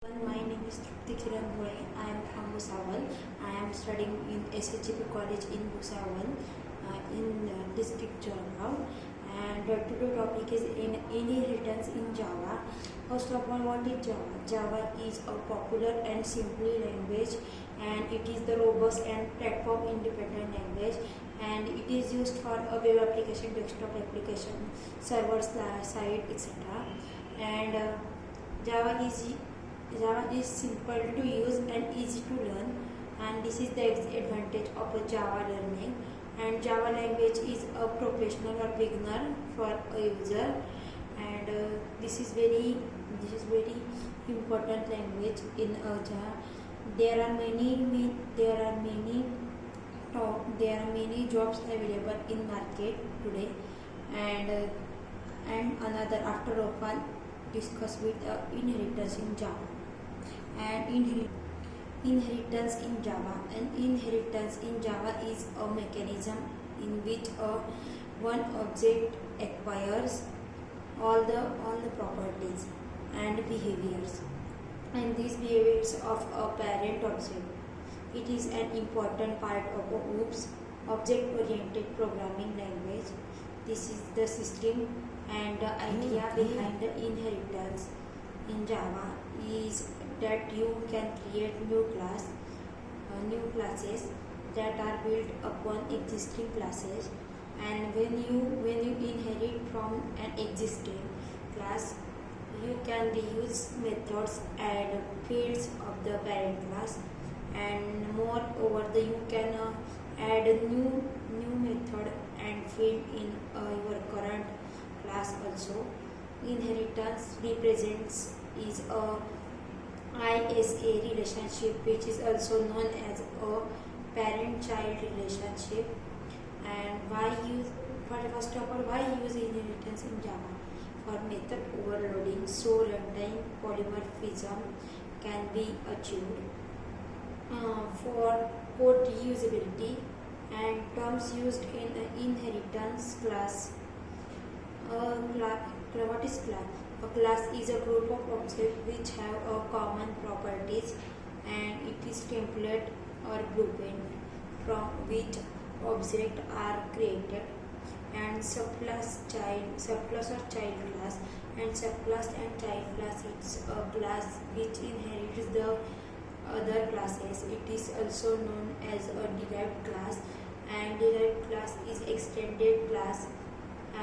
My name is Trupti Kiran Bhole. I am from Bhusawal. I am studying in SHGP College in Bhusawal in district Jalgaon. And today's topic is inheritance in Java. First of all, what is Java? Java is a popular and simple language, and it is the robust and platform independent language, and it is used for a web application, desktop application, server side, etc. And Java is simple to use and easy to learn, and this is the advantage of a Java learning. And Java language is a professional or beginner for a user, and this is very important language in Java. There are many jobs available in market today, and another after often discuss with inheritance in Java. And inheritance in Java. And inheritance in Java is a mechanism in which one object acquires all the properties and behaviors, and these behaviors of a parent object. It is an important part of OOPS, object-oriented programming language. This is the system and the idea behind the inheritance in Java is that you can create new classes that are built upon existing classes, and when you inherit from an existing class, you can reuse methods and fields of the parent class, and moreover you can add a new method and field in your current class also. Inheritance represents is a ISA relationship, which is also known as a parent-child relationship. And first of all, why use inheritance in Java? For method overloading, so runtime polymorphism can be achieved. For code reusability and terms used in an inheritance class. What is class? A class is a group of objects which have a common properties, and it is template or blueprint from which objects are created. And subclass or child class, and subclass and child class is a class which inherits the other classes. It is also known as a derived class, and derived class is extended class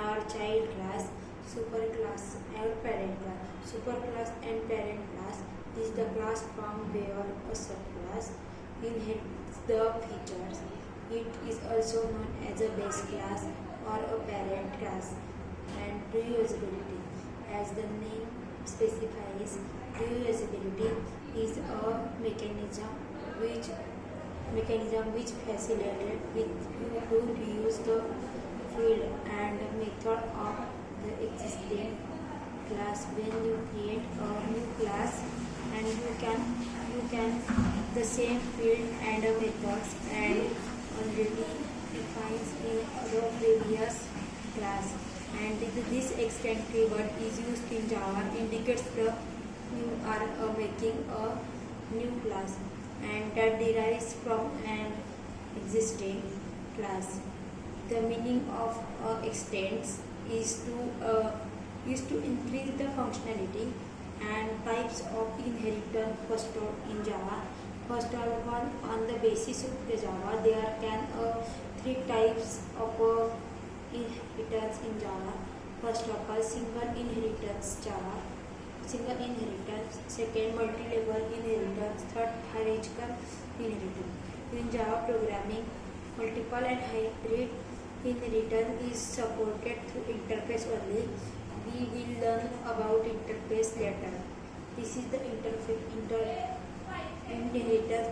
or child class, superclass or parent class. Superclass and parent class is the class from where a subclass inherits the features. It is also known as a base class or a parent class. And reusability, as the name specifies, reusability is a mechanism which facilitates with you to reuse the field and method of the existing class. When you create a new class, and you can the same field and methods and already defines in the previous class, and this extend keyword is used in Java indicates the you are making a new class, and that derives from an existing class. The meaning of extends is to increase the functionality. And types of inheritance first in Java. First of all, on the basis of the Java, there can three types of inheritance in Java. First of all, single inheritance Java, single inheritance. Second, multi-level inheritance. Third, hierarchical inheritance. In Java programming, multiple and hybrid inheritance is supported through interface only. We will learn about interface later. This is the inheritance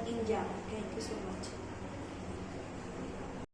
in Java. Thank you so much.